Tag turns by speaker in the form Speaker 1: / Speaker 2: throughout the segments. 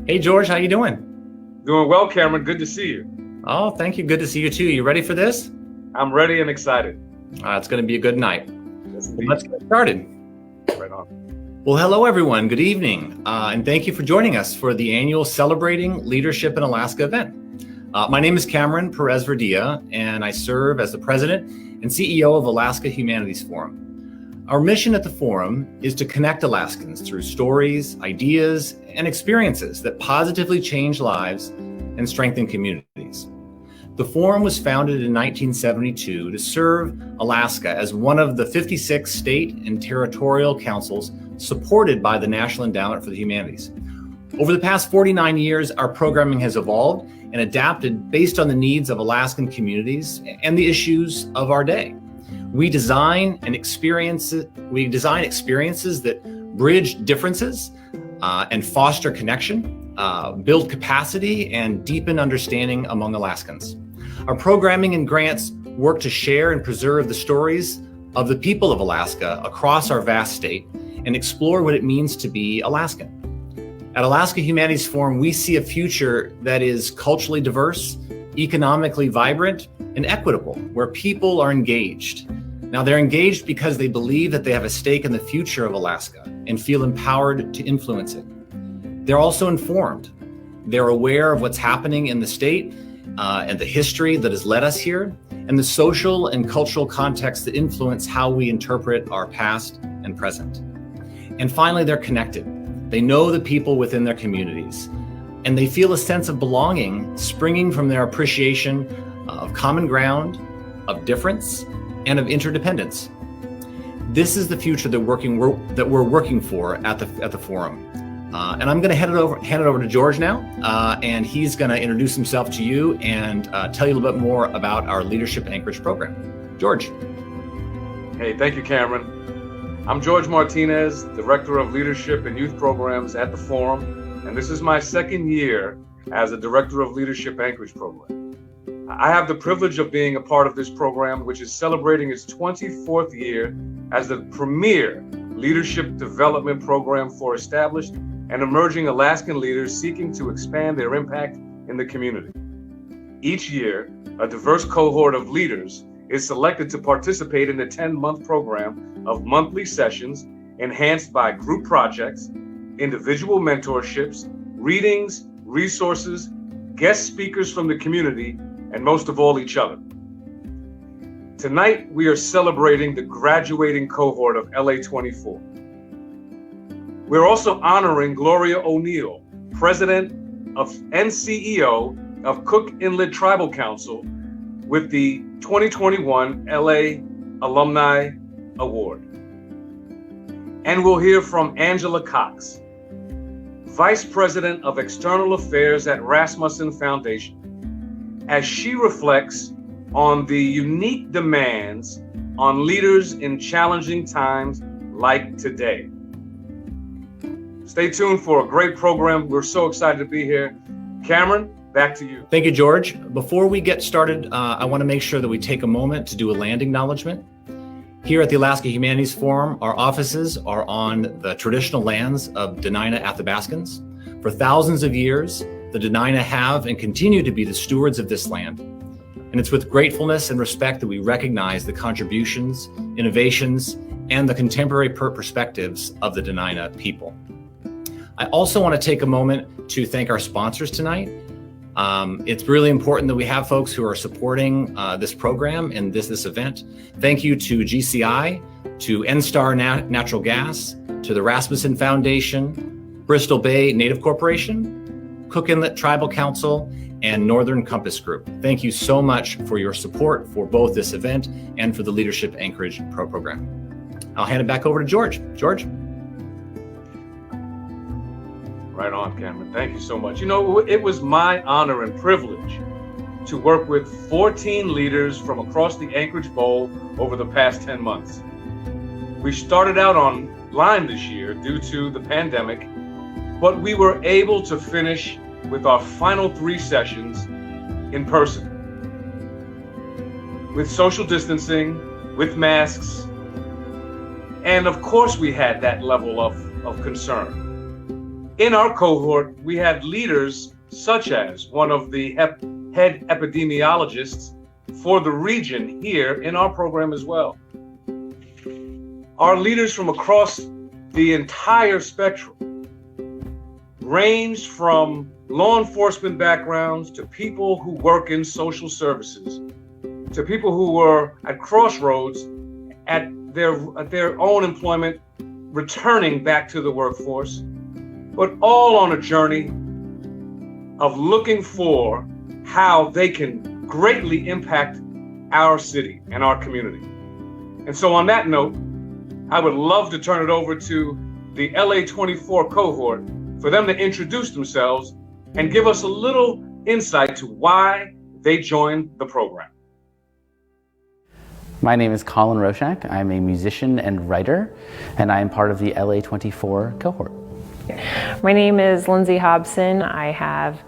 Speaker 1: Hey, George, how you doing?
Speaker 2: Doing well, Cameron. Good to see you.
Speaker 1: Oh, thank you. Good to see you too. You ready for this?
Speaker 2: I'm ready and excited.
Speaker 1: It's going to be a good night.
Speaker 2: Yes,
Speaker 1: Well, let's get started.
Speaker 2: Right on.
Speaker 1: Well, hello, everyone. Good evening. And thank you for joining us for the annual Celebrating Leadership in Alaska event. My name is Cameron Perez-Verdia, and I serve as the president and CEO of Alaska Humanities Forum. Our mission at the Forum is to connect Alaskans through stories, ideas, and experiences that positively change lives and strengthen communities. The Forum was founded in 1972 to serve Alaska as one of the 56 state and territorial councils supported by the National Endowment for the Humanities. Over the past 49 years, our programming has evolved and adapted based on the needs of Alaskan communities and the issues of our day. We design experiences that bridge differences and foster connection, build capacity, and deepen understanding among Alaskans. Our programming and grants work to share and preserve the stories of the people of Alaska across our vast state and explore what it means to be Alaskan. At Alaska Humanities Forum, we see a future that is culturally diverse, economically vibrant, and equitable, where people are engaged. Now, they're engaged because they believe that they have a stake in the future of Alaska and feel empowered to influence it. They're also informed. They're aware of what's happening in the state and the history that has led us here, and the social and cultural contexts that influence how we interpret our past and present. And finally, they're connected. They know the people within their communities, and they feel a sense of belonging springing from their appreciation of common ground, of difference, and of interdependence. This is the future that we're working for at the Forum. And I'm going to hand it over to George now, and he's going to introduce himself to you and tell you a little bit more about our Leadership Anchorage program. George.
Speaker 2: Hey, thank you, Cameron. I'm George Martinez, Director of Leadership and Youth Programs at the Forum, and this is my second year as a Director of Leadership Anchorage program. I have the privilege of being a part of this program, which is celebrating its 24th year as the premier leadership development program for established and emerging Alaskan leaders seeking to expand their impact in the community. Each year, a diverse cohort of leaders is selected to participate in the 10-month program of monthly sessions enhanced by group projects, individual mentorships, readings, resources, guest speakers from the community, and most of all, each other. Tonight, we are celebrating the graduating cohort of LA24. We're also honoring Gloria O'Neill, President and CEO of Cook Inlet Tribal Council, with the 2021 LA Alumni Award. And we'll hear from Angela Cox, Vice President of External Affairs at Rasmuson Foundation, as she reflects on the unique demands on leaders in challenging times like today. Stay tuned for a great program. We're so excited to be here. Cameron, back to you.
Speaker 1: Thank you, George. Before we get started, I want to make sure that we take a moment to do a land acknowledgement. Here at the Alaska Humanities Forum, our offices are on the traditional lands of Dena'ina Athabascans. For thousands of years, the Dena'ina have and continue to be the stewards of this land. And it's with gratefulness and respect that we recognize the contributions, innovations, and the contemporary perspectives of the Dena'ina people. I also want to take a moment to thank our sponsors tonight. It's really important that we have folks who are supporting this program and this event. Thank you to GCI, to NSTAR Natural Gas, to the Rasmuson Foundation, Bristol Bay Native Corporation, Cook Inlet Tribal Council, and Northern Compass Group. Thank you so much for your support for both this event and for the Leadership Anchorage program. I'll hand it back over to George. George?
Speaker 2: Right on, Cameron. Thank you so much. You know, it was my honor and privilege to work with 14 leaders from across the Anchorage Bowl over the past 10 months. We started out online this year due to the pandemic, but we were able to finish with our final 3 sessions in person, with social distancing, with masks, and of course we had that level of concern. In our cohort, we had leaders such as one of the head epidemiologists for the region here in our program as well. Our leaders from across the entire spectrum ranged from law enforcement backgrounds to people who work in social services, to people who were at crossroads at their own employment, returning back to the workforce, but all on a journey of looking for how they can greatly impact our city and our community. And so on that note, I would love to turn it over to the LA24 cohort for them to introduce themselves and give us a little insight to why they joined the program.
Speaker 3: My name is Colin Roshak. I'm a musician and writer, and I am part of the LA24 cohort.
Speaker 4: My name is Lindsay Hobson. I have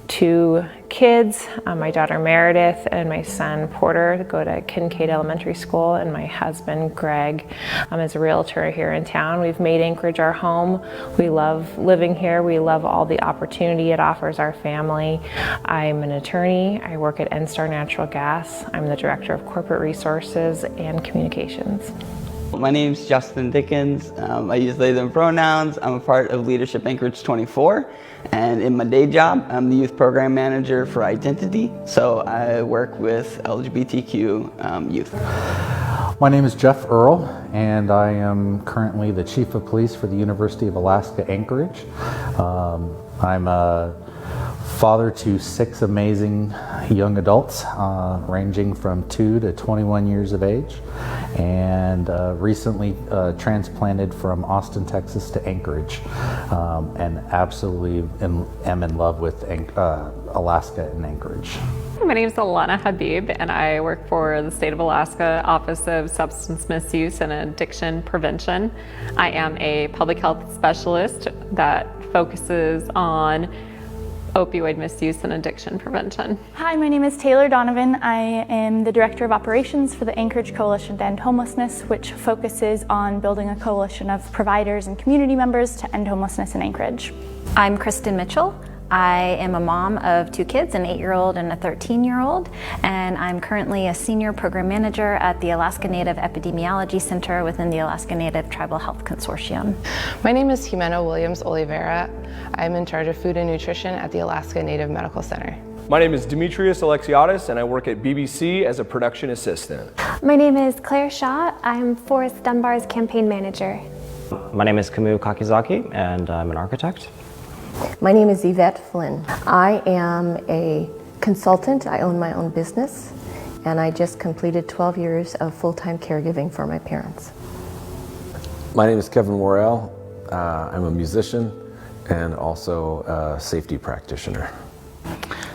Speaker 4: 2 kids, my daughter Meredith and my son Porter go to Kincaid Elementary School, and my husband Greg is a realtor here in town. We've made Anchorage our home. We love living here. We love all the opportunity it offers our family. I'm an attorney. I work at NSTAR Natural Gas. I'm the Director of Corporate Resources and Communications.
Speaker 5: My name's Justin Dickens. I use they, them pronouns. I'm a part of Leadership Anchorage 24. And in my day job, I'm the youth program manager for Identity. So I work with LGBTQ youth.
Speaker 6: My name is Jeff Earl, and I am currently the Chief of Police for the University of Alaska Anchorage. I'm a father to 6 amazing young adults, ranging from 2 to 21 years of age, and recently transplanted from Austin, Texas to Anchorage, and absolutely am in love with Alaska and Anchorage.
Speaker 7: My name is Alana Habib, and I work for the State of Alaska Office of Substance Misuse and Addiction Prevention. I am a public health specialist that focuses on opioid misuse and addiction prevention.
Speaker 8: Hi, my name is Taylor Donovan. I am the Director of Operations for the Anchorage Coalition to End Homelessness, which focuses on building a coalition of providers and community members to end homelessness in Anchorage.
Speaker 9: I'm Kristen Mitchell. I am a mom of 2 kids, an 8-year-old and a 13-year-old, and I'm currently a senior program manager at the Alaska Native Epidemiology Center within the Alaska Native Tribal Health Consortium.
Speaker 10: My name is Jimena Williams Oliveira. I'm in charge of food and nutrition at the Alaska Native Medical Center.
Speaker 11: My name is Demetrius Alexiadis, and I work at BBC as a production assistant.
Speaker 12: My name is Claire Shaw. I'm Forrest Dunbar's campaign manager.
Speaker 13: My name is Kamu Kakizaki, and I'm an architect.
Speaker 14: My name is Yvette Flynn. I am a consultant. I own my own business, and I just completed 12 years of full-time caregiving for my parents.
Speaker 15: My name is Kevin Worrell. I'm a musician and also a safety practitioner.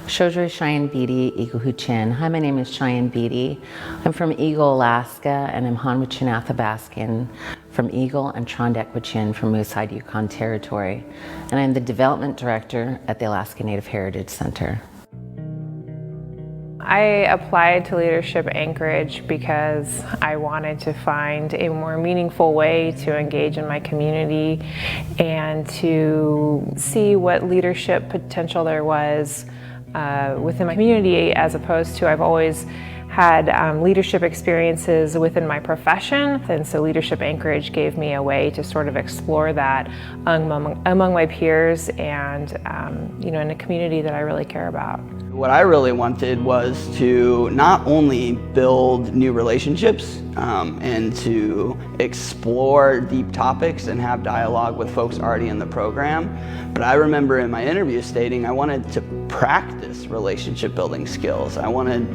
Speaker 16: Shojri Cheyenne Beatty, Eagle Chin. Hi, my name is Cheyenne Beatty. I'm from Eagle, Alaska, and I'm Hanwichin Athabaskan from Eagle and Trondhekwichin from Moose Head, Yukon Territory. And I'm the Development Director at the Alaska Native Heritage Center.
Speaker 4: I applied to Leadership Anchorage because I wanted to find a more meaningful way to engage in my community and to see what leadership potential there was within my community, as opposed to I've always had leadership experiences within my profession, and so Leadership Anchorage gave me a way to sort of explore that among my peers and in a community that I really care about.
Speaker 5: What I really wanted was to not only build new relationships and to explore deep topics and have dialogue with folks already in the program, but I remember in my interview stating I wanted to practice relationship building skills. I wanted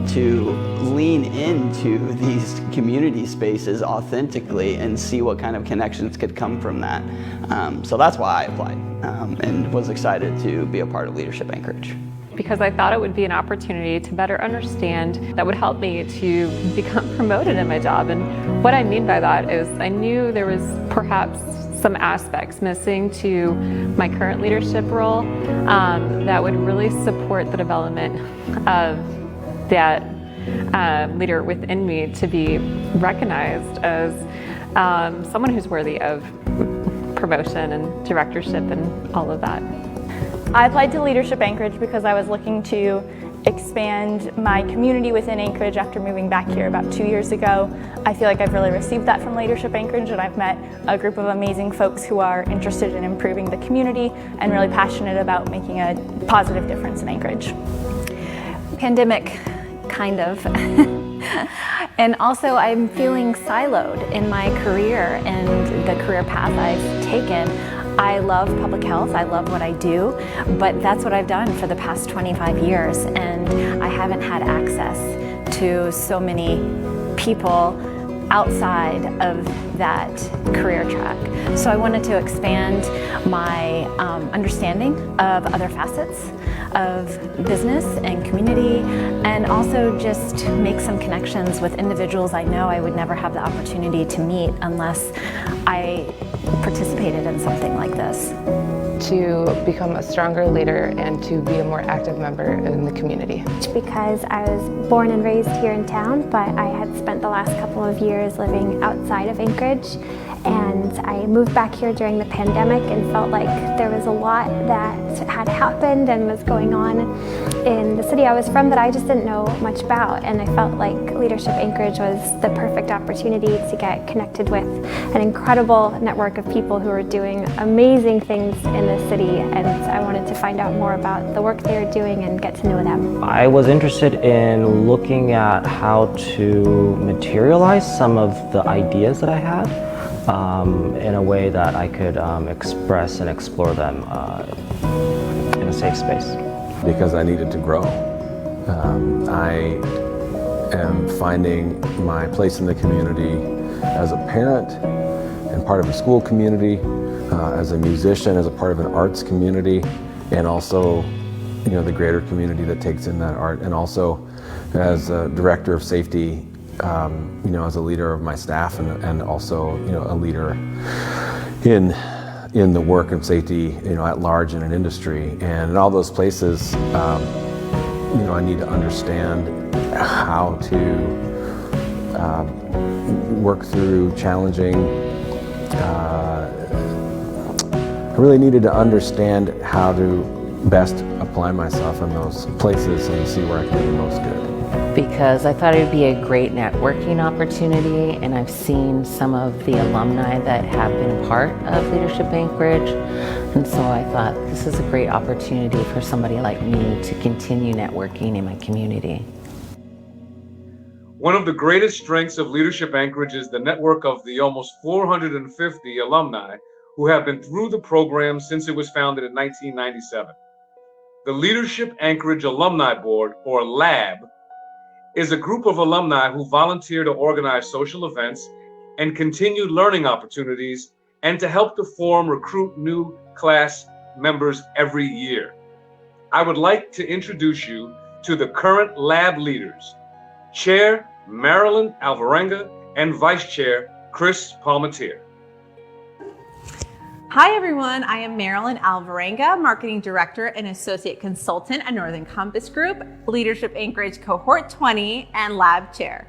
Speaker 5: to lean into these community spaces authentically and see what kind of connections could come from that. So that's why I applied and was excited to be a part of Leadership Anchorage.
Speaker 7: Because I thought it would be an opportunity to better understand that would help me to become promoted in my job. And what I mean by that is I knew there was perhaps some aspects missing to my current leadership role that would really support the development of that leader within me to be recognized as someone who's worthy of promotion and directorship and all of that.
Speaker 8: I applied to Leadership Anchorage because I was looking to expand my community within Anchorage after moving back here about 2 years ago. I feel like I've really received that from Leadership Anchorage, and I've met a group of amazing folks who are interested in improving the community and really passionate about making a positive difference in Anchorage.
Speaker 9: Pandemic, kind of. And also I'm feeling siloed in my career and the career path I've taken. I love public health, I love what I do, but that's what I've done for the past 25 years, and I haven't had access to so many people outside of that career track. So I wanted to expand my understanding of other facets of business and community, and also just make some connections with individuals I know I would never have the opportunity to meet unless I participated in something like this.
Speaker 10: To become a stronger leader and to be a more active member in the community.
Speaker 12: Because I was born and raised here in town, but I had spent the last couple of years living outside of Anchorage, and I moved back here during the pandemic and felt like there was a lot that had happened and was going on in the city I was from that I just didn't know much about, and I felt like Leadership Anchorage was the perfect opportunity to get connected with an incredible network of people who are doing amazing things in the city, and I wanted to find out more about the work they are doing and get to know them.
Speaker 13: I was interested in looking at how to materialize some of the ideas that I had in a way that I could express and explore them in a safe space.
Speaker 15: Because I needed to grow. I am finding my place in the community as a parent and part of a school community, as a musician, as a part of an arts community, and also, you know, the greater community that takes in that art, and also as a director of safety, you know, as a leader of my staff, and also, you know, a leader in the work of safety, you know, at large in an industry. And in all those places, you know, I need to understand how to work through challenging. I really needed to understand how to best apply myself in those places and see where I can do the most good.
Speaker 16: Because I thought it would be a great networking opportunity, and I've seen some of the alumni that have been a part of Leadership Anchorage, and so I thought this is a great opportunity for somebody like me to continue networking in my community.
Speaker 2: One of the greatest strengths of Leadership Anchorage is the network of the almost 450 alumni who have been through the program since it was founded in 1997. The Leadership Anchorage Alumni Board, or LAB, is a group of alumni who volunteer to organize social events and continued learning opportunities, and to help the forum recruit new class members every year. I would like to introduce you to the current LAB leaders, Chair Marilyn Alvarenga and Vice Chair Chris Palmatier.
Speaker 17: Hi everyone, I am Marilyn Alvarenga, Marketing Director and Associate Consultant at Northern Compass Group, Leadership Anchorage Cohort 20 and Lab Chair.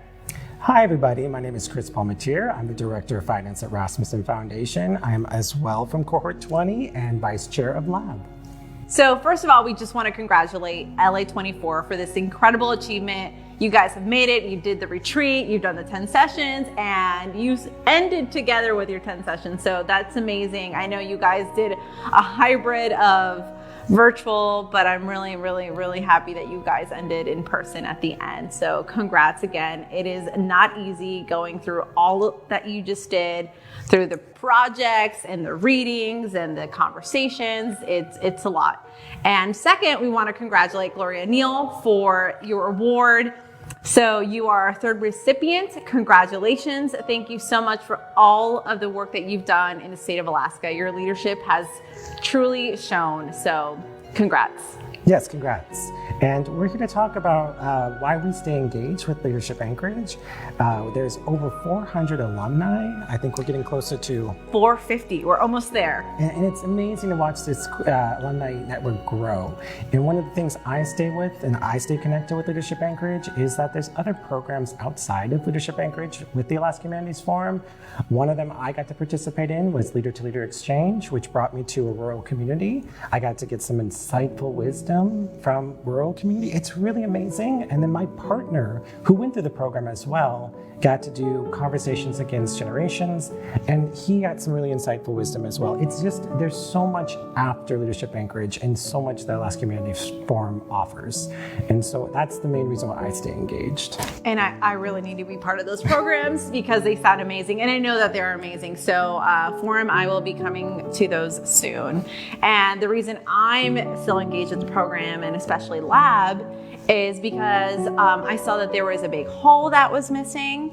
Speaker 18: Hi everybody, my name is Chris Palmatier. I'm the Director of Finance at Rasmuson Foundation. I am as well from Cohort 20 and Vice Chair of Lab.
Speaker 17: So first of all, we just want to congratulate LA24 for this incredible achievement. You guys have made it, you did the retreat, you've done the 10 sessions, and you ended together with your 10 sessions. So that's amazing. I know you guys did a hybrid of virtual, but I'm really, really, really happy that you guys ended in person at the end. So congrats again. It is not easy going through all that you just did, through the projects and the readings and the conversations. It's a lot. And second, we want to congratulate Gloria ONeill for your award. So you are our third recipient. Congratulations. Thank you so much for all of the work that you've done in the state of Alaska. Your leadership has truly shown. So congrats.
Speaker 18: Yes, congrats. And we're here to talk about why we stay engaged with Leadership Anchorage. There's over 400 alumni. I think we're getting closer to
Speaker 17: 450. We're almost there.
Speaker 18: And it's amazing to watch this alumni network grow. And one of the things I stay with and I stay connected with Leadership Anchorage is that there's other programs outside of Leadership Anchorage with the Alaska Humanities Forum. One of them I got to participate in was Leader to Leader Exchange, which brought me to a rural community. I got to get some insightful wisdom from rural community. It's really amazing. And then my partner, who went through the program as well, got to do Conversations Against Generations, and he got some really insightful wisdom as well. It's just, there's so much after Leadership Anchorage and so much that Alaska Humanities Forum offers. And so that's the main reason why I stay engaged.
Speaker 17: And I really need to be part of those programs because they sound amazing, and I know that they're amazing. So Forum, I will be coming to those soon. And the reason I'm still engaged with the program, and especially Lab, is because I saw that there was a big hole that was missing.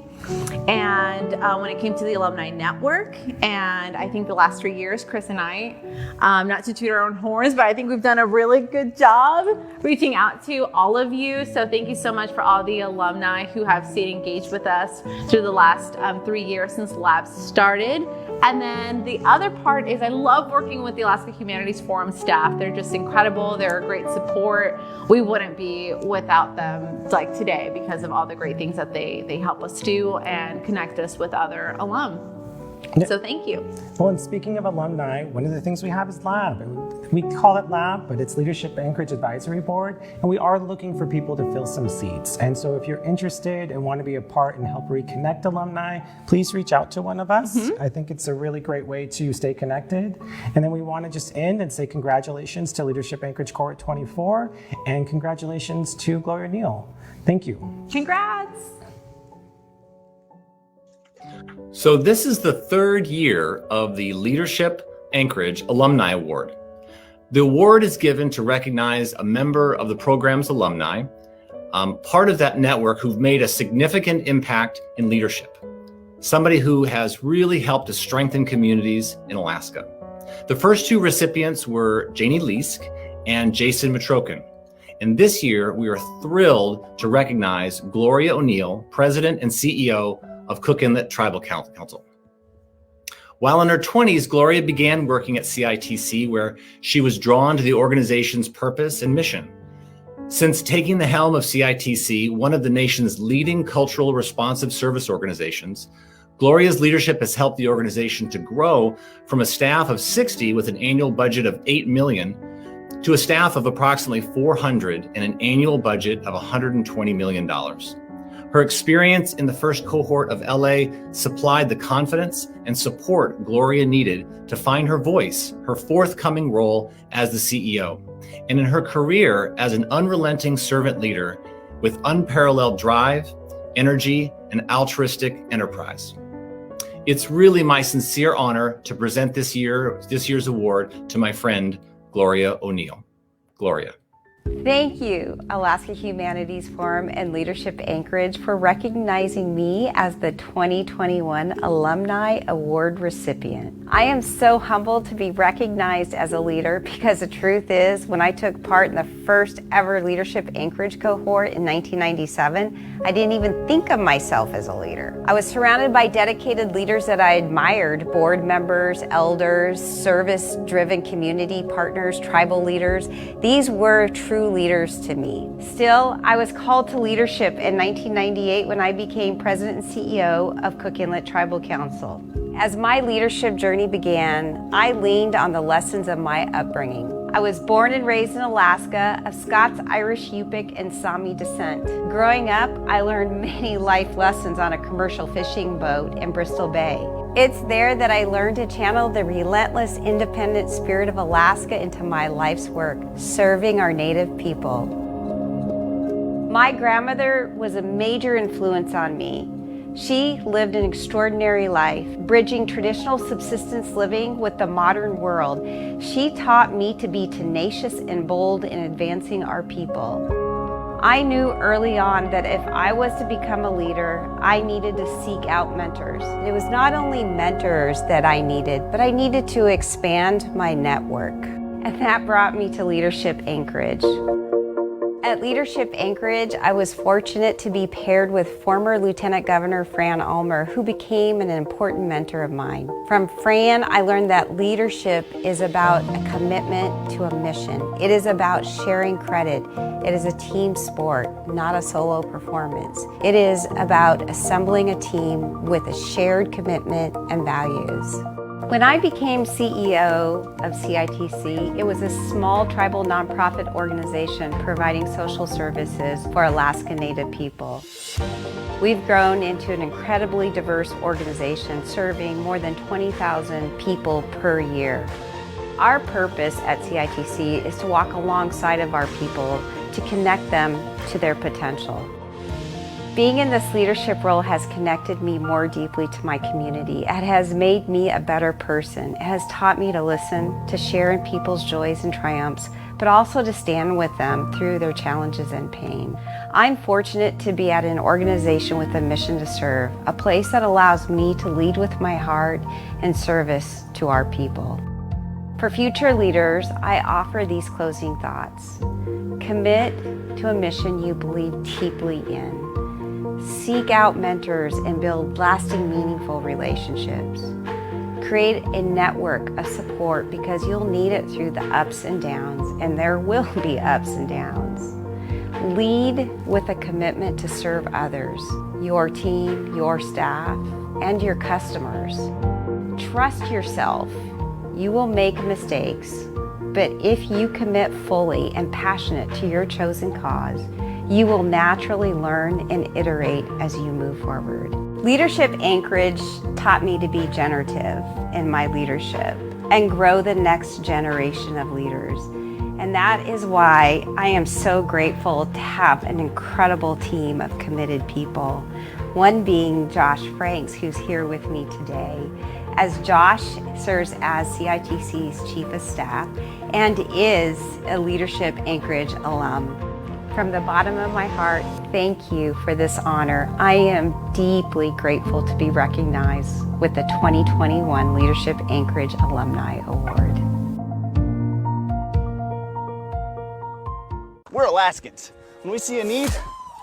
Speaker 17: And when it came to the Alumni Network, and I think the last 3 years, Chris and I, not to toot our own horns, but I think we've done a really good job reaching out to all of you. So thank you so much for all the alumni who have stayed engaged with us through the last 3 years since Labs started. And then the other part is I love working with the Alaska Humanities Forum staff. They're just incredible. They're a great support. We wouldn't be without them like today because of all the great things that they help us do and connect us with other alum. So thank you.
Speaker 18: Well, and speaking of alumni, one of the things we have is Lab. And we call it Lab, but it's Leadership Anchorage Advisory Board. And we are looking for people to fill some seats. And so if you're interested and want to be a part and help reconnect alumni, please reach out to one of us. I think it's a really great way to stay connected. And then we want to just end and say congratulations to Leadership Anchorage Cohort 24 and congratulations to Gloria ONeill. Thank you.
Speaker 17: Congrats.
Speaker 1: So this is the third year of the Leadership Anchorage Alumni Award. The award is given to recognize a member of the program's alumni, part of that network who've made a significant impact in leadership, somebody who has really helped to strengthen communities in Alaska. The first two recipients were Janie Leask and Jason Matrokin. And this year, we are thrilled to recognize Gloria ONeill, President and CEO of Cook Inlet Tribal Council. While in her 20s, Gloria began working at CITC, where she was drawn to the organization's purpose and mission. Since taking the helm of CITC, one of the nation's leading cultural responsive service organizations, Gloria's leadership has helped the organization to grow from a staff of 60 with an annual budget of $8 million to a staff of approximately 400 and an annual budget of $120 million. Her experience in the first cohort of LA supplied the confidence and support Gloria needed to find her voice, her forthcoming role as the CEO, and in her career as an unrelenting servant leader with unparalleled drive, energy, and altruistic enterprise. It's really my sincere honor to present this year's award to my friend, Gloria ONeill. Gloria.
Speaker 19: Thank you, Alaska Humanities Forum and Leadership Anchorage, for recognizing me as the 2021 Alumni Award recipient. I am so humbled to be recognized as a leader because the truth is, when I took part in the first ever Leadership Anchorage cohort in 1997, I didn't even think of myself as a leader. I was surrounded by dedicated leaders that I admired: board members, elders, service-driven community partners, tribal leaders. These were true leaders to me. Still, I was called to leadership in 1998 when I became President and CEO of Cook Inlet Tribal Council. As my leadership journey began, I leaned on the lessons of my upbringing. I was born and raised in Alaska of Scots, Irish, Yupik, and Sami descent. Growing up, I learned many life lessons on a commercial fishing boat in Bristol Bay. It's there that I learned to channel the relentless, independent spirit of Alaska into my life's work, serving our native people. My grandmother was a major influence on me. She lived an extraordinary life, bridging traditional subsistence living with the modern world. She taught me to be tenacious and bold in advancing our people. I knew early on that if I was to become a leader, I needed to seek out mentors. It was not only mentors that I needed, but I needed to expand my network. and that brought me to Leadership Anchorage. At Leadership Anchorage, I was fortunate to be paired with former Lieutenant Governor Fran Ulmer, who became an important mentor of mine. From Fran, I learned that leadership is about a commitment to a mission. It is about sharing credit. It is a team sport, not a solo performance. It is about assembling a team with a shared commitment and values. When I became CEO of CITC, it was a small tribal nonprofit organization providing social services for Alaska Native people. We've grown into an incredibly diverse organization serving more than 20,000 people per year. Our purpose at CITC is to walk alongside of our people to connect them to their potential. Being in this leadership role has connected me more deeply to my community. It has made me a better person. It has taught me to listen, to share in people's joys and triumphs, but also to stand with them through their challenges and pain. I'm fortunate to be at an organization with a mission to serve, a place that allows me to lead with my heart and service to our people. For future leaders, I offer these closing thoughts. Commit to a mission you believe deeply in. Seek out mentors and build lasting, meaningful relationships. Create a network of support because you'll need it through the ups and downs, and there will be ups and downs. Lead with a commitment to serve others, your team, your staff, and your customers. Trust yourself. You will make mistakes, but if you commit fully and passionate to your chosen cause, you will naturally learn and iterate as you move forward. Leadership Anchorage taught me to be generative in my leadership and grow the next generation of leaders. And that is why I am so grateful to have an incredible team of committed people. One being Josh Franks, who's here with me today, as Josh serves as CITC's Chief of Staff and is a Leadership Anchorage alum. From the bottom of my heart, thank you for this honor. I am deeply grateful to be recognized with the 2021 Leadership Anchorage Alumni Award.
Speaker 20: We're Alaskans. When we see a need,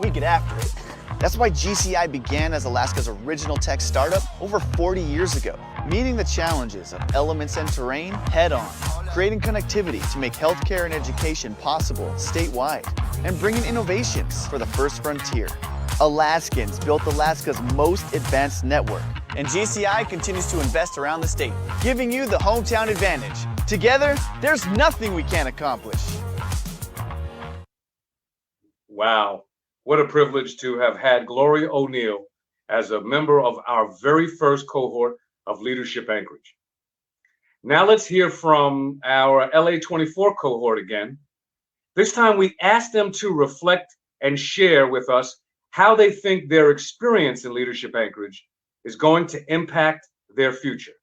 Speaker 20: we get after it. That's why GCI began as Alaska's original tech startup over 40 years ago, meeting the challenges of elements and terrain head-on, creating connectivity to make healthcare and education possible statewide, and bringing innovations for the first frontier. Alaskans built Alaska's most advanced network, and GCI continues to invest around the state, giving you the hometown advantage. Together, there's nothing we can't accomplish.
Speaker 2: Wow, what a privilege to have had Gloria O'Neill as a member of our very first cohort of Leadership Anchorage. Now let's hear from our LA24 cohort again. This time we asked them to reflect and share with us how they think their experience in Leadership Anchorage is going to impact their future.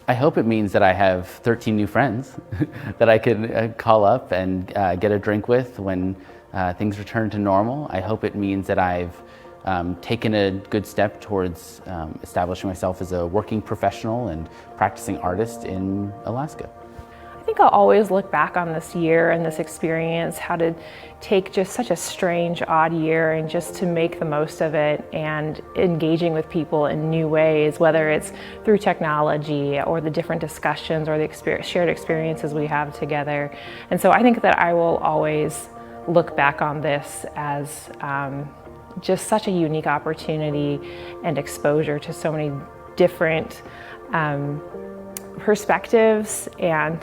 Speaker 3: I hope it means that I have 13 new friends that I can call up and get a drink with when things return to normal. I hope it means that I've taken a good step towards establishing myself as a working professional and practicing artist in Alaska.
Speaker 4: I think I'll always look back on this year and this experience, how to take just such a strange, odd year and just to make the most of it and engaging with people in new ways, whether it's through technology or the different discussions or the shared experiences we have together. And so I think that I will always look back on this as just such a unique opportunity and exposure to so many different perspectives and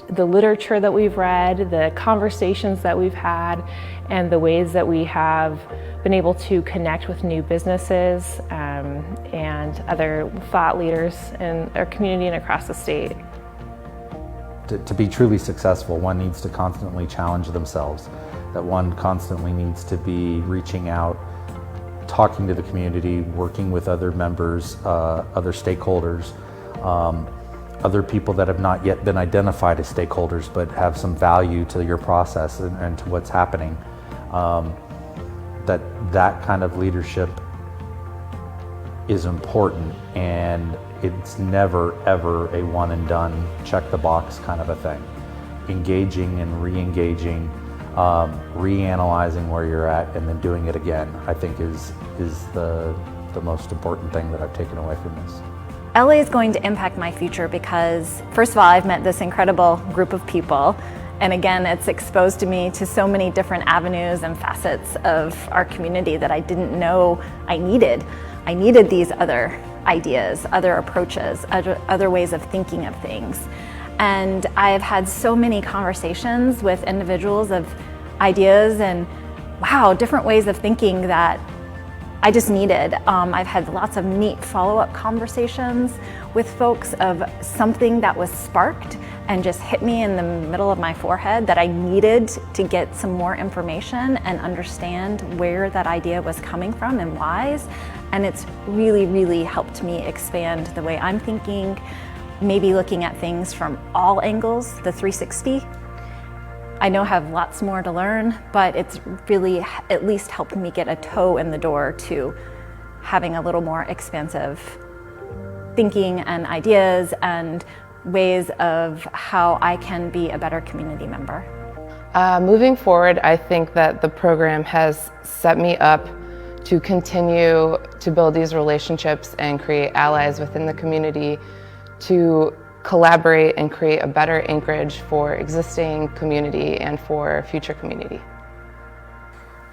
Speaker 4: the literature that we've read, the conversations that we've had, and the ways that we have been able to connect with new businesses and other thought leaders in our community and across the state.
Speaker 6: To be truly successful, one needs to constantly challenge themselves, that one constantly needs to be reaching out, talking to the community, working with other members, other stakeholders, other people that have not yet been identified as stakeholders but have some value to your process and to what's happening. That kind of leadership is important, and it's never ever a one and done, check the box kind of a thing. Engaging and re-engaging, reanalyzing where you're at, and then doing it again, I think is the most important thing that I've taken away from this.
Speaker 9: LA is going to impact my future because, first of all, I've met this incredible group of people. And again, it's exposed to me to so many different avenues and facets of our community that I didn't know I needed. I needed these other ideas, other approaches, other ways of thinking of things. And I've had so many conversations with individuals of ideas and, wow, different ways of thinking that I just needed. I've had lots of neat follow-up conversations with folks of something that was sparked and just hit me in the middle of my forehead that I needed to get some more information and understand where that idea was coming from and why. And it's really, really helped me expand the way I'm thinking, maybe looking at things from all angles, the 360. I know I have lots more to learn, but it's really at least helped me get a toe in the door to having a little more expansive thinking and ideas and ways of how I can be a better community member.
Speaker 10: Moving forward, I think that the program has set me up to continue to build these relationships and create allies within the community to collaborate and create a better Anchorage for existing community and for future community.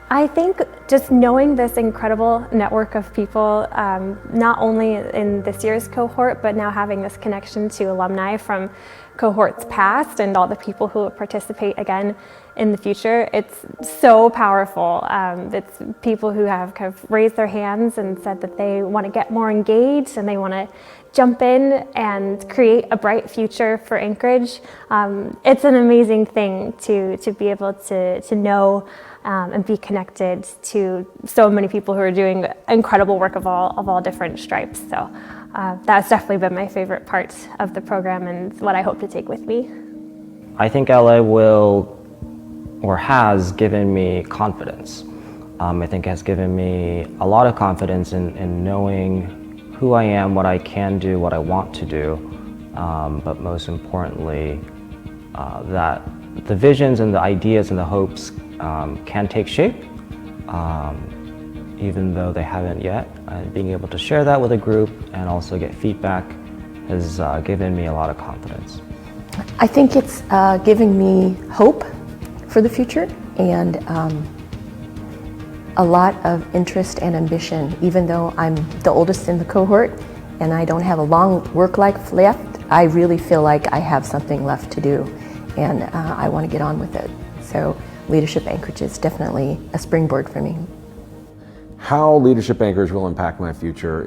Speaker 12: I think just knowing this incredible network of people, not only in this year's cohort, but now having this connection to alumni from cohorts past and all the people who will participate again in the future, it's so powerful. It's people who have kind of raised their hands and said that they want to get more engaged and they want to jump in and create a bright future for Anchorage. It's an amazing thing to be able to know and be connected to so many people who are doing incredible work of all different stripes. So that's definitely been my favorite part of the program and what I hope to take with me.
Speaker 13: I think LA will, or has given me confidence. I think it has given me a lot of confidence in knowing who I am, what I can do, what I want to do, but most importantly, that the visions and the ideas and the hopes can take shape, even though they haven't yet. Being able to share that with a group and also get feedback has given me a lot of confidence.
Speaker 14: I think it's giving me hope for the future and a lot of interest and ambition. Even though I'm the oldest in the cohort and I don't have a long work life left, I really feel like I have something left to do and I want to get on with it. So Leadership Anchorage is definitely a springboard for me.
Speaker 15: How Leadership Anchorage will impact my future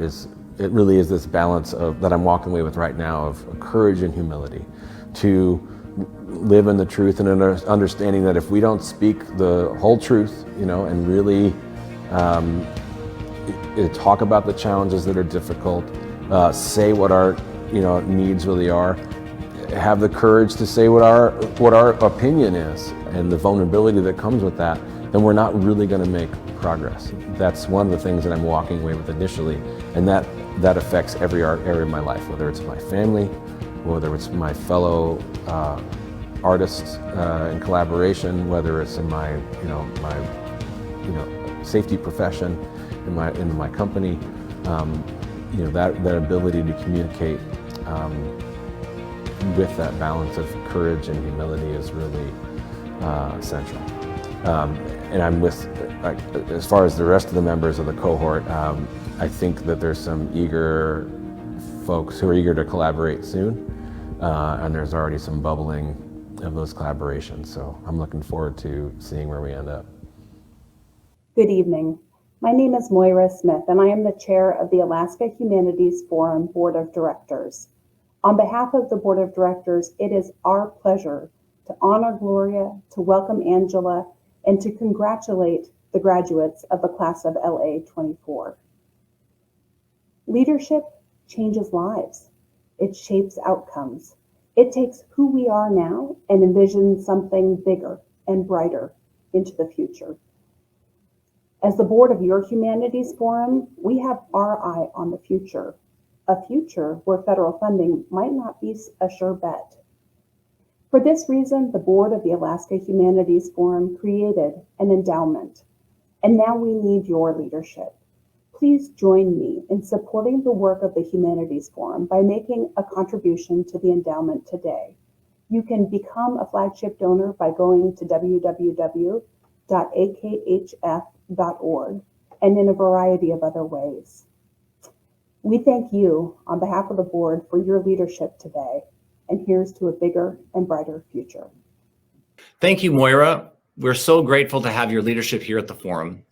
Speaker 15: it really is this balance that I'm walking away with right now of courage and humility to live in the truth and understanding that if we don't speak the whole truth, and really talk about the challenges that are difficult, say what our needs really are, have the courage to say what our opinion is, and the vulnerability that comes with that, then we're not really going to make progress. That's one of the things that I'm walking away with initially, and that affects every area of my life, whether it's my family, whether it's my fellow artists in collaboration, whether it's in my safety profession, in my company, that ability to communicate with that balance of courage and humility is really essential. And I'm with, as far as the rest of the members of the cohort, I think that there's some eager folks who are eager to collaborate soon, and there's already some bubbling of those collaborations. So I'm looking forward to seeing where we end up.
Speaker 21: Good evening. My name is Moira Smith, and I am the chair of the Alaska Humanities Forum Board of Directors. On behalf of the Board of Directors, it is our pleasure to honor Gloria, to welcome Angela, and to congratulate the graduates of the class of LA 24. Leadership changes lives. It shapes outcomes. It takes who we are now and envisions something bigger and brighter into the future. As the board of your Humanities Forum, we have our eye on the future. a future where federal funding might not be a sure bet. For this reason, the board of the Alaska Humanities Forum created an endowment, and now we need your leadership. Please join me in supporting the work of the Humanities Forum by making a contribution to the endowment today. You can become a flagship donor by going to www.akhf.org and in a variety of other ways. We thank you on behalf of the board for your leadership today, and here's to a bigger and brighter future.
Speaker 1: Thank you, Moira. We're so grateful to have your leadership here at the forum.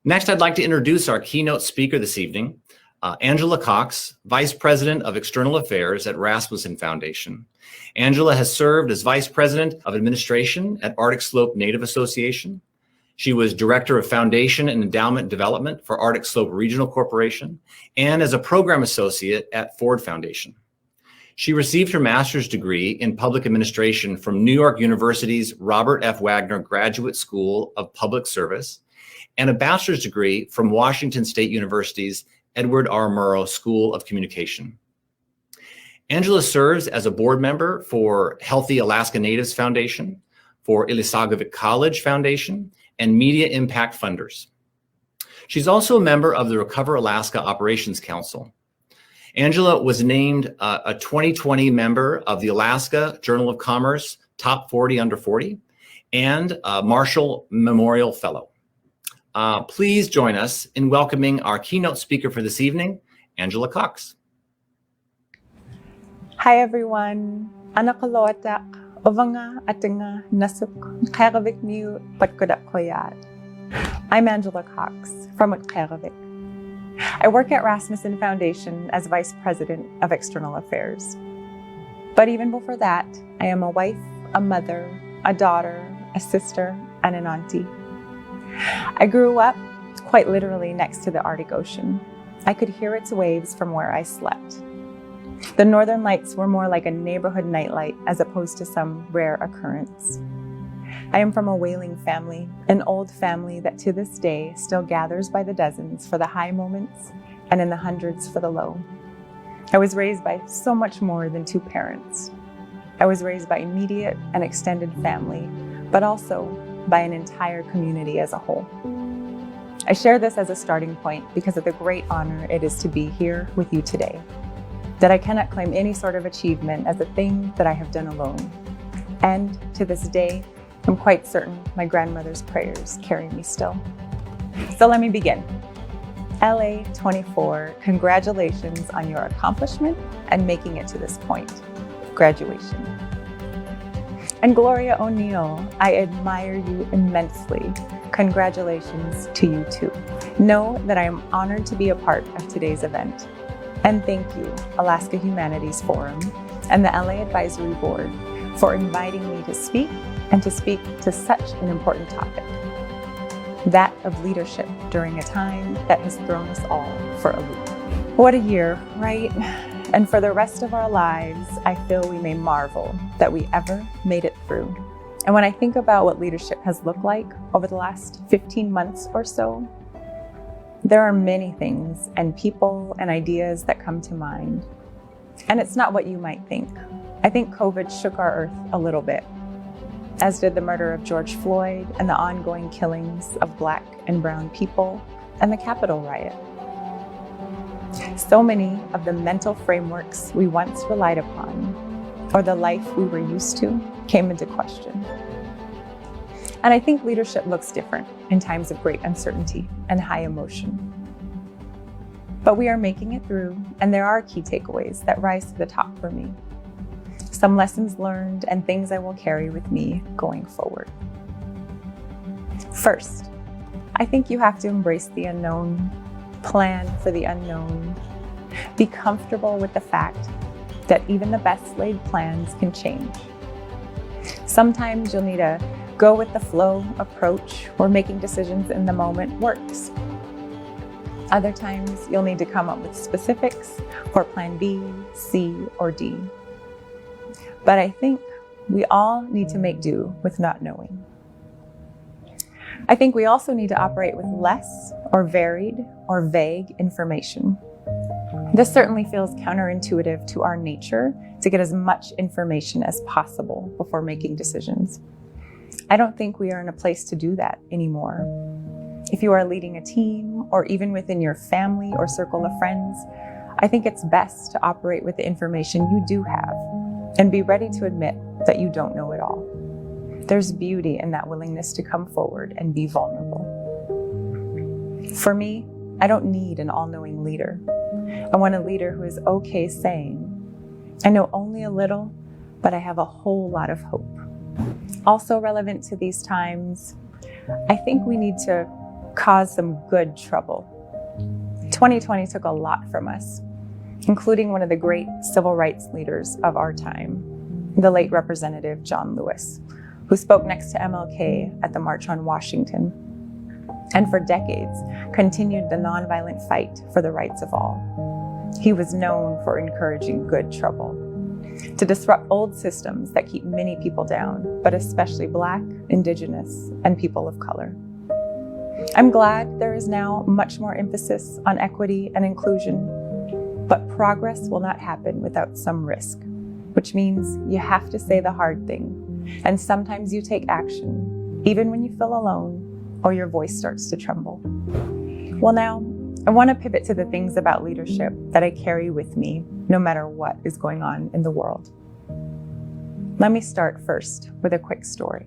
Speaker 1: Next, I'd like to introduce our keynote speaker this evening, Angela Cox, Vice President of External Affairs at Rasmuson Foundation. Angela has served as Vice President of Administration at Arctic Slope Native Association. She was Director of Foundation and Endowment Development for Arctic Slope Regional Corporation and as a Program Associate at Ford Foundation. She received her master's degree in public administration from New York University's Robert F. Wagner Graduate School of Public Service and a bachelor's degree from Washington State University's Edward R. Murrow School of Communication. Angela serves as a board member for Healthy Alaska Natives Foundation, for Ilisagavik College Foundation, and Media Impact Funders. She's also a member of the Recover Alaska Operations Council. Angela was named a 2020 member of the Alaska Journal of Commerce Top 40 Under 40 and a Marshall Memorial Fellow. Please join us in welcoming our keynote speaker for this evening, Angela Cox.
Speaker 11: Hi everyone. Anakalotak, ovanga atinga nasuk Kheravik miu patkodak koyat. I'm Angela Cox from Kheravik. I work at Rasmuson Foundation as Vice President of External Affairs. But even before that, I am a wife, a mother, a daughter, a sister, and an auntie. I grew up quite literally next to the Arctic Ocean. I could hear its waves from where I slept. The northern lights were more like a neighborhood nightlight as opposed to some rare occurrence. I am from a whaling family, an old family that to this day still gathers by the dozens for the high moments and in the hundreds for the low. I was raised by so much more than two parents. I was raised by immediate and extended family, but also by an entire community as a whole. I share this as a starting point because of the great honor it is to be here with you today, that I cannot claim any sort of achievement as a thing that I have done alone. And to this day, I'm quite certain my grandmother's prayers carry me still. So let me begin. LA 24, congratulations on your accomplishment and making it to this point, graduation. And Gloria O'Neill, I admire you immensely. Congratulations to you too. Know that I am honored to be a part of today's event. And thank you, Alaska Humanities Forum and the LA Advisory Board for inviting me to speak and to speak to such an important topic, that of leadership during a time that has thrown us all for a loop. What a year, right? And for the rest of our lives, I feel we may marvel that we ever made it through. And when I think about what leadership has looked like over the last 15 months or so, there are many things and people and ideas that come to mind. And it's not what you might think. I think COVID shook our earth a little bit, as did the murder of George Floyd and the ongoing killings of Black and brown people and the Capitol riot. So many of the mental frameworks we once relied upon, or the life we were used to, came into question. And I think leadership looks different in times of great uncertainty and high emotion. But we are making it through, and there are key takeaways that rise to the top for me. Some lessons learned and things I will carry with me going forward. First, I think you have to embrace the unknown, plan for the unknown, be comfortable with the fact that even the best laid plans can change. Sometimes you'll need a go with the flow approach where making decisions in the moment works. Other times you'll need to come up with specifics for plan B, C, or D. But I think we all need to make do with not knowing. I think we also need to operate with less or varied or vague information. This certainly feels counterintuitive to our nature to get as much information as possible before making decisions. I don't think we are in a place to do that anymore. If you are leading a team, or even within your family or circle of friends, I think it's best to operate with the information you do have and be ready to admit that you don't know it all. There's beauty in that willingness to come forward and be vulnerable. For me, I don't need an all-knowing leader. I want a leader who is okay saying, I know only a little, but I have a whole lot of hope. Also relevant to these times, I think we need to cause some good trouble. 2020 took a lot from us, including one of the great civil rights leaders of our time, the late Representative John Lewis, who spoke next to MLK at the March on Washington, and for decades continued the nonviolent fight for the rights of all. He was known for encouraging good trouble, to disrupt old systems that keep many people down, but especially Black, Indigenous, and people of color. I'm glad there is now much more emphasis on equity and inclusion, but progress will not happen without some risk, which means you have to say the hard thing, and sometimes you take action, even when you feel alone or your voice starts to tremble. Well, now, I want to pivot to the things about leadership that I carry with me, no matter what is going on in the world. Let me start first with a quick story.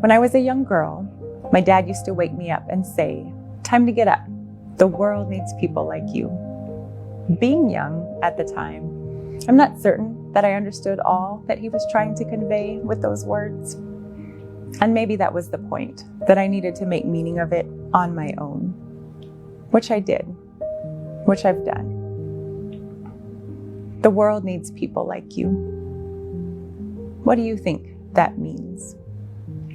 Speaker 11: When I was a young girl, my dad used to wake me up and say, "Time to get up. The world needs people like you." Being young at the time, I'm not certain that I understood all that he was trying to convey with those words. And maybe that was the point, that I needed to make meaning of it on my own, which I did, which I've done. The world needs people like you. What do you think that means?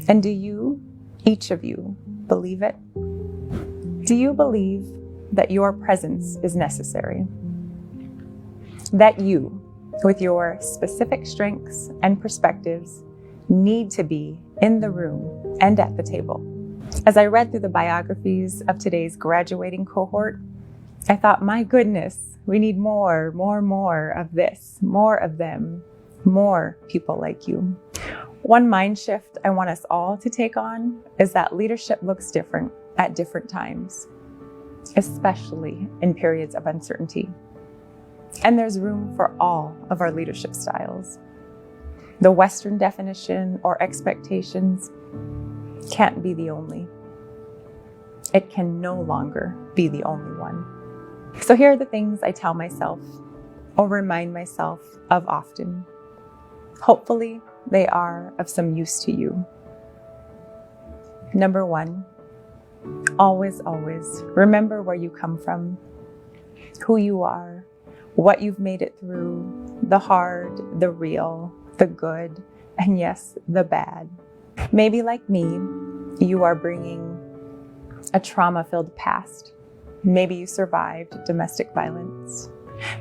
Speaker 11: And do you, each of you, believe it? Do you believe that your presence is necessary? That you, with your specific strengths and perspectives, need to be in the room and at the table? As I read through the biographies of today's graduating cohort, I thought, my goodness, we need more of this, more of them, more people like you. One mind shift I want us all to take on is that leadership looks different at different times, especially in periods of uncertainty. And there's room for all of our leadership styles. The Western definition or expectations can't be the only. It can no longer be the only one. So here are the things I tell myself or remind myself of often. Hopefully, they are of some use to you. Number one, always remember where you come from, who you are, what you've made it through, the hard, the real, the good, and yes, the bad. Maybe like me, you are bringing a trauma-filled past. Maybe you survived domestic violence.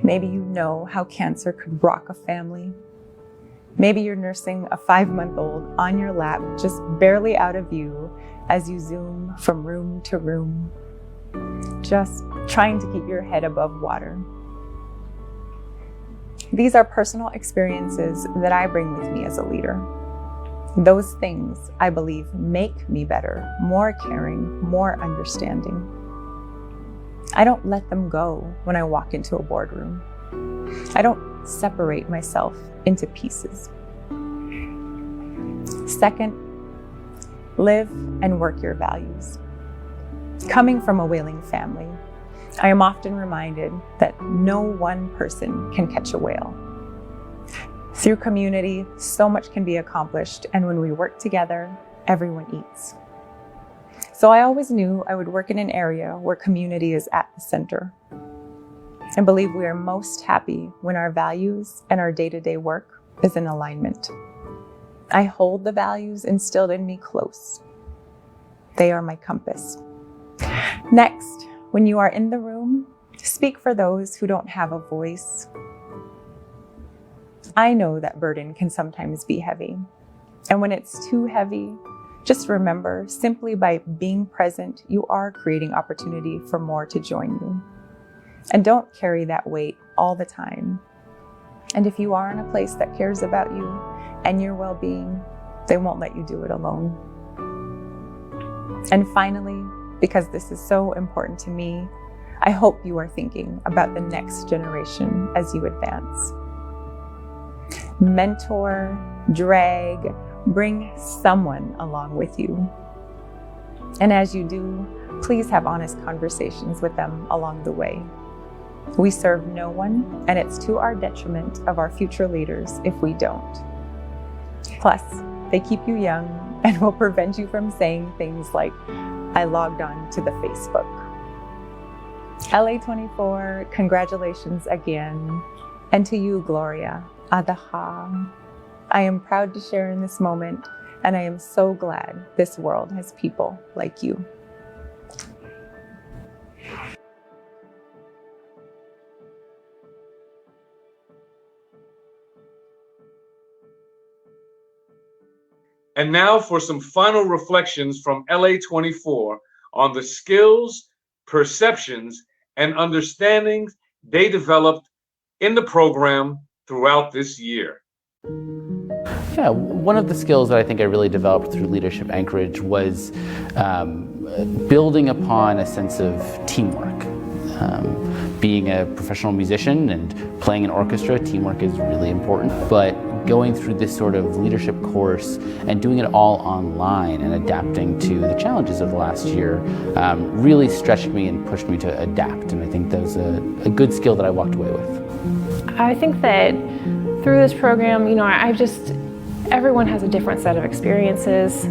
Speaker 11: Maybe you know how cancer could rock a family. Maybe you're nursing a 5-month-old on your lap, just barely out of view as you zoom from room to room, just trying to keep your head above water. These are personal experiences that I bring with me as a leader. Those things, I believe, make me better, more caring, more understanding. I don't let them go when I walk into a boardroom. I don't separate myself into pieces. Second, live and work your values. Coming from a whaling family, I am often reminded that no one person can catch a whale. Through community, so much can be accomplished, and when we work together, everyone eats. So I always knew I would work in an area where community is at the center, and believe we are most happy when our values and our day-to-day work is in alignment. I hold the values instilled in me close. They are my compass. Next, when you are in the room, speak for those who don't have a voice. I know that burden can sometimes be heavy. And when it's too heavy, just remember, simply by being present, you are creating opportunity for more to join you. And don't carry that weight all the time. And if you are in a place that cares about you and your well-being, they won't let you do it alone. And finally, because this is so important to me, I hope you are thinking about the next generation as you advance. Mentor, drag, bring someone along with you. And as you do, please have honest conversations with them along the way. We serve no one, and it's to our detriment of our future leaders if we don't. Plus, they keep you young and will prevent you from saying things like, I logged on to the Facebook. LA24, congratulations again. And to you, Gloria Adaha. I am proud to share in this moment, and I am so glad this world has people like you.
Speaker 2: And now for some final reflections from LA24 on the skills, perceptions, and understandings they developed in the program throughout this year.
Speaker 3: Yeah, one of the skills that I think I really developed through Leadership Anchorage was building upon a sense of teamwork. Being a professional musician and playing an orchestra, teamwork is really important. But going through this sort of leadership course and doing it all online and adapting to the challenges of the last year really stretched me and pushed me to adapt. And I think that was a good skill that I walked away with.
Speaker 4: I think that through this program, everyone has a different set of experiences,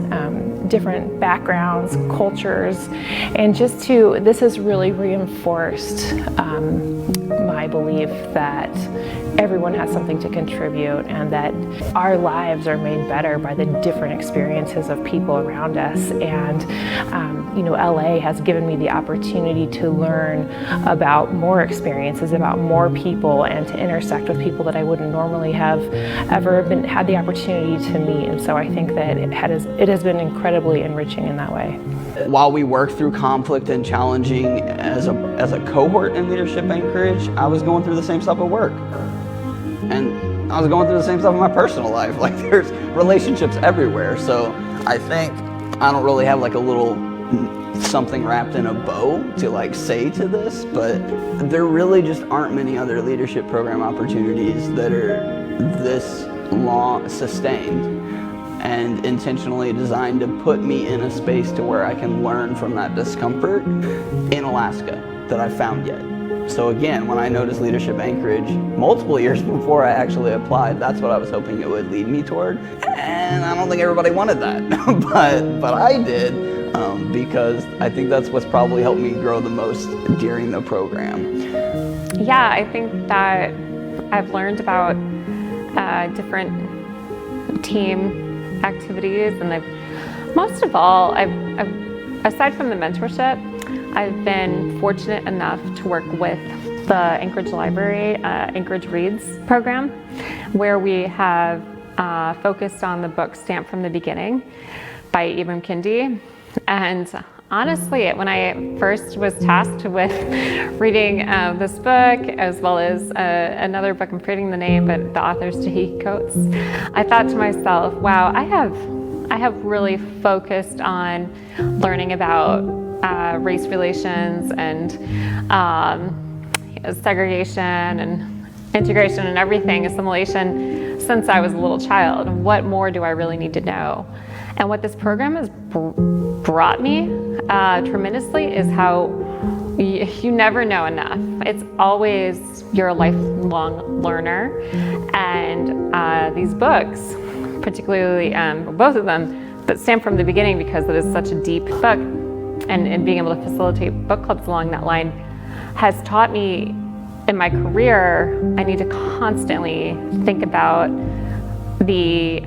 Speaker 4: different backgrounds, cultures, and this has really reinforced my belief that everyone has something to contribute and that our lives are made better by the different experiences of people around us. And LA has given me the opportunity to learn about more experiences, about more people, and to intersect with people that I wouldn't normally have ever had the opportunity to meet. And so I think that it has been incredibly enriching in that way.
Speaker 5: While we work through conflict and challenging as a cohort in Leadership Anchorage, I was going through the same stuff at work. And I was going through the same stuff in my personal life. Like, there's relationships everywhere. So I think I don't really have like a little something wrapped in a bow to say to this, but there really just aren't many other leadership program opportunities that are this long sustained and intentionally designed to put me in a space to where I can learn from that discomfort in Alaska that I've found yet. So again, when I noticed Leadership Anchorage multiple years before I actually applied, that's what I was hoping it would lead me toward. And I don't think everybody wanted that, but I did, because I think that's what's probably helped me grow the most during the program.
Speaker 7: Yeah, I think that I've learned about different team activities, and most of all, aside from the mentorship, I've been fortunate enough to work with the Anchorage Library, Anchorage Reads program, where we have focused on the book Stamped from the Beginning by Ibram Kendi. And honestly, when I first was tasked with reading this book, as well as another book, I'm forgetting the name, but the author's Tahiti Coates, I thought to myself, wow, I have really focused on learning about race relations and segregation and integration and everything, assimilation, since I was a little child. What more do I really need to know? And what this program has brought me tremendously is how you never know enough. It's always, you're a lifelong learner. And these books, particularly both of them, but Stamped from the Beginning, because it is such a deep book, and being able to facilitate book clubs along that line has taught me in my career, I need to constantly think about the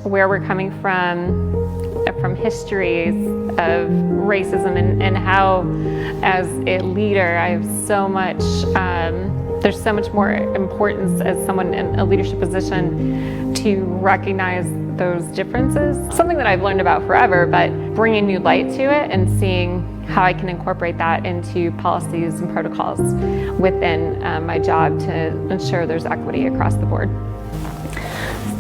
Speaker 7: where we're coming from histories of racism, and how as a leader I have so much there's so much more importance as someone in a leadership position to recognize those differences. Something that I've learned about forever, but bringing new light to it and seeing how I can incorporate that into policies and protocols within my job to ensure there's equity across the board.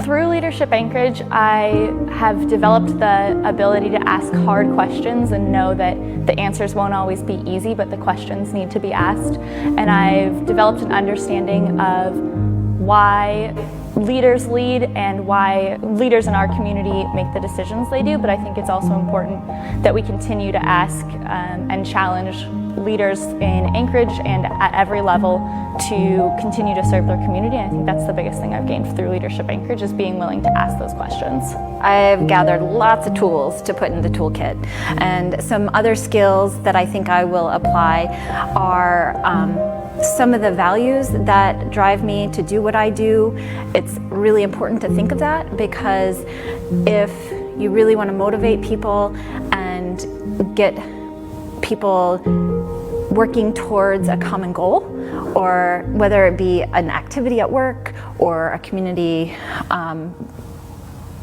Speaker 8: Through Leadership Anchorage, I have developed the ability to ask hard questions and know that the answers won't always be easy, but the questions need to be asked. And I've developed an understanding of why leaders lead and why leaders in our community make the decisions they do, but I think it's also important that we continue to ask and challenge leaders in Anchorage and at every level to continue to serve their community. And I think that's the biggest thing I've gained through Leadership Anchorage, is being willing to ask those questions.
Speaker 9: I've gathered lots of tools to put in the toolkit, and some other skills that I think I will apply are some of the values that drive me to do what I do. It's really important to think of that, because if you really want to motivate people and get people working towards a common goal, or whether it be an activity at work or a community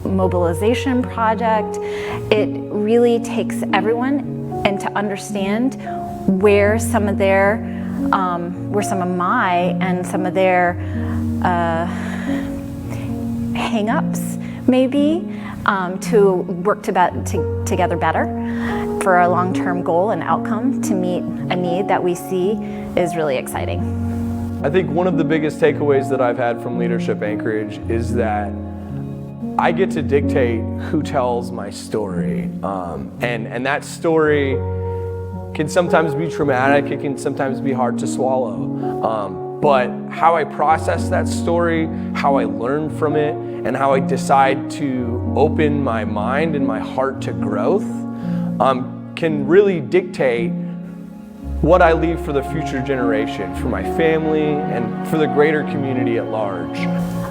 Speaker 9: mobilization project, it really takes everyone, and to understand where some of my and some of their hang-ups may be, to work together better for a long-term goal and outcome to meet a need that we see is really exciting.
Speaker 22: I think one of the biggest takeaways that I've had from Leadership Anchorage is that I get to dictate who tells my story, and that story can sometimes be traumatic, it can sometimes be hard to swallow, but how I process that story, how I learn from it, and how I decide to open my mind and my heart to growth can really dictate what I leave for the future generation, for my family, and for the greater community at large.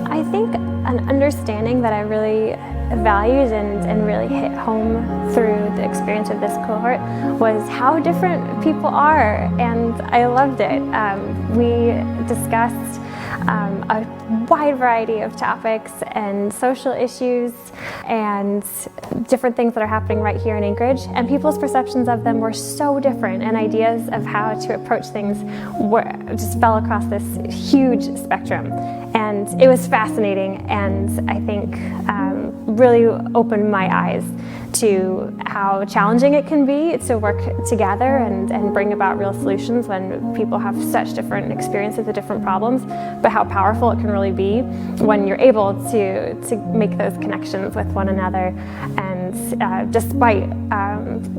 Speaker 12: I think an understanding that I really valued and really hit home through the experience of this cohort was how different people are, and I loved it. We discussed a wide variety of topics and social issues and different things that are happening right here in Anchorage, and people's perceptions of them were so different, and ideas of how to approach things just fell across this huge spectrum. And it was fascinating, and I think really opened my eyes to how challenging it can be to work together and bring about real solutions when people have such different experiences of different problems, but how powerful it can really be when you're able to make those connections with one another, and despite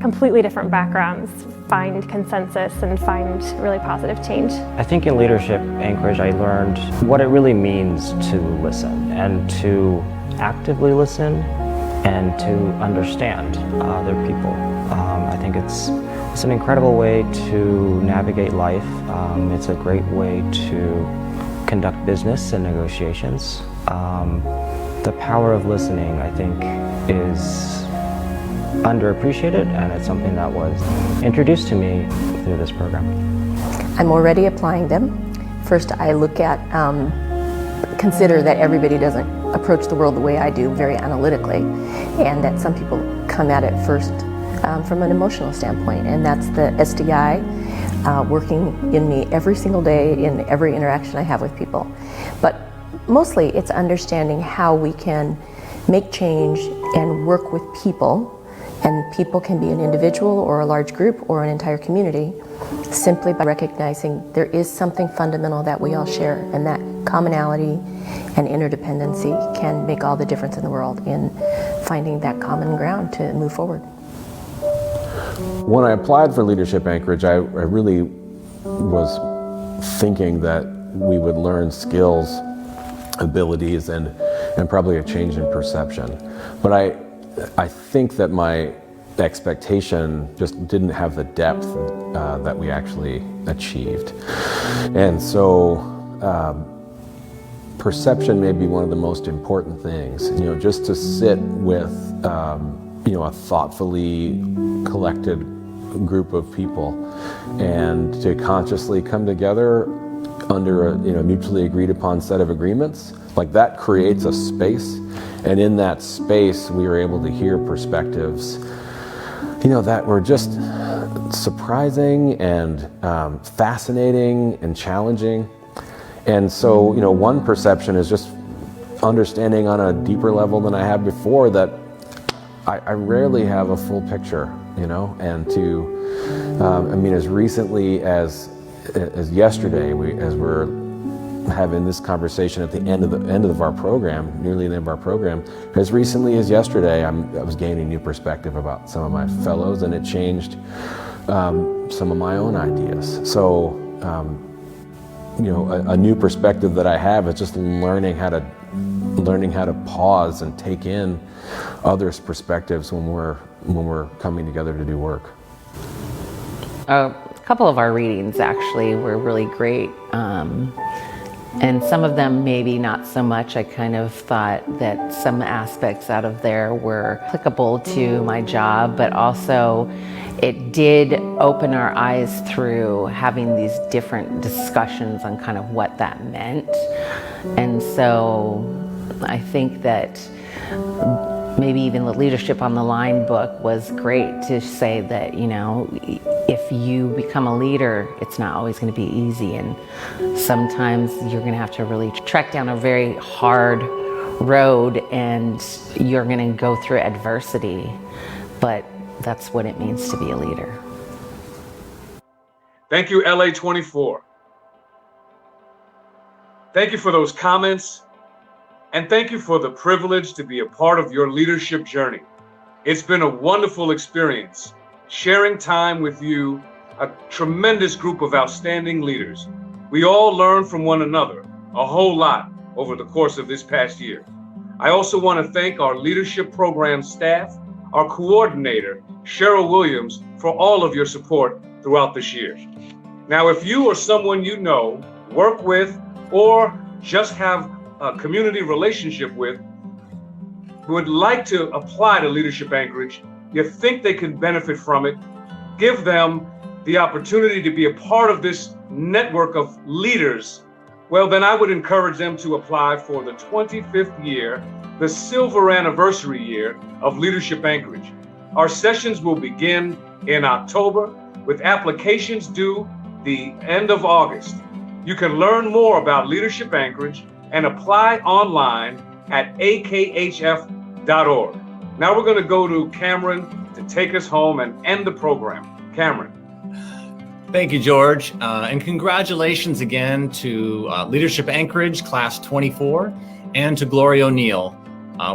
Speaker 12: completely different backgrounds, find consensus and find really positive change.
Speaker 13: I think in Leadership Anchorage I learned what it really means to listen, and to actively listen, and to understand other people. I think it's an incredible way to navigate life. It's a great way to conduct business and negotiations. The power of listening, I think, is underappreciated, and it's something that was introduced to me through this program.
Speaker 14: I'm already applying them. First, I look at, consider that everybody doesn't approach the world the way I do, very analytically, and that some people come at it first from an emotional standpoint, and that's the SDI working in me every single day in every interaction I have with people. But mostly it's understanding how we can make change and work with people, and people can be an individual or a large group or an entire community, simply by recognizing there is something fundamental that we all share, and that commonality and interdependency can make all the difference in the world in finding that common ground to move forward.
Speaker 15: When I applied for Leadership Anchorage, I really was thinking that we would learn skills, abilities, and probably a change in perception. But I think that my expectation just didn't have the depth that we actually achieved. And so perception may be one of the most important things, just to sit with a thoughtfully collected group of people and to consciously come together under a mutually agreed upon set of agreements. Like that creates a space, and in that space we were able to hear perspectives that were just surprising and fascinating and challenging. And so one perception is just understanding on a deeper level than I had before that I rarely have a full picture, and to as recently as yesterday, as we're having this conversation at the end of our program, nearly the end of our program, as recently as yesterday, I was gaining new perspective about some of my fellows, and it changed some of my own ideas. So, a new perspective that I have is just learning how to pause and take in others' perspectives when we're coming together to do work.
Speaker 16: A couple of our readings actually were really great. And some of them maybe not so much. I kind of thought that some aspects out of there were applicable to my job, but also it did open our eyes through having these different discussions on kind of what that meant. And so I think that maybe even the Leadership on the Line book was great to say that, if you become a leader, it's not always going to be easy. And sometimes you're going to have to really trek down a very hard road and you're going to go through adversity. But that's what it means to be a leader.
Speaker 2: Thank you, LA24. Thank you for those comments. And thank you for the privilege to be a part of your leadership journey. It's been a wonderful experience, sharing time with you, a tremendous group of outstanding leaders. We all learn from one another a whole lot over the course of this past year. I also want to thank our leadership program staff, our coordinator, Cheryl Williams, for all of your support throughout this year. Now, if you or someone you know, work with, or just have a community relationship with, would like to apply to Leadership Anchorage, you think they can benefit from it, give them the opportunity to be a part of this network of leaders, well, then I would encourage them to apply for the 25th year, the silver anniversary year of Leadership Anchorage. Our sessions will begin in October with applications due the end of August. You can learn more about Leadership Anchorage and apply online at akhf.org. Now we're going to go to Cameron to take us home and end the program. Cameron.
Speaker 1: Thank you, George. And congratulations again to Leadership Anchorage, Class 24, and to Gloria O'Neill.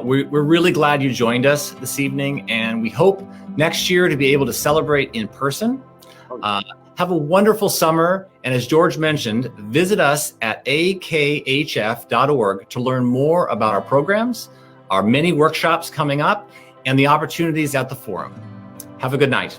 Speaker 1: We're really glad you joined us this evening, and we hope next year to be able to celebrate in person. Have a wonderful summer, and as George mentioned, visit us at akhf.org to learn more about our programs, our many workshops coming up, and the opportunities at the forum. Have a good night.